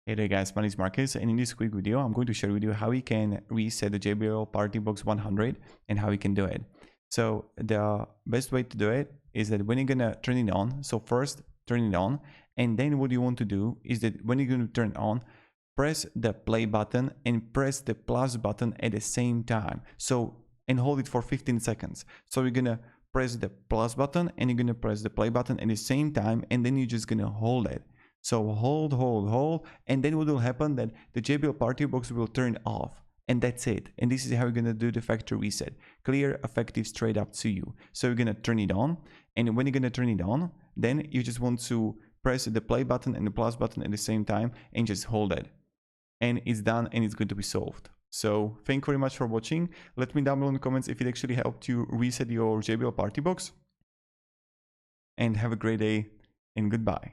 Hey there guys, my name is Marcus, and in this quick video I'm going to share with you how you can reset the JBL PartyBox 100 and how you can do it. So the best way to do it is that when you're gonna turn it on, so first turn it on, and then what you want to do is that when you're gonna turn it on, press the play button and press the plus button at the same time. So and hold it for 15 seconds. So you're gonna press the plus button and you're gonna press the play button at the same time, and then you're just gonna hold it. So hold, and then what will happen that the JBL PartyBox will turn off, and that's it. And this is how you're gonna do the factory reset. Clear, effective, straight up to you. So you're gonna turn it on, and when you're gonna turn it on, then you just want to press the play button and the plus button at the same time and just hold it. And it's done and it's going to be solved. So thank you very much for watching. Let me down below in the comments if it actually helped you reset your JBL PartyBox. And have a great day and goodbye.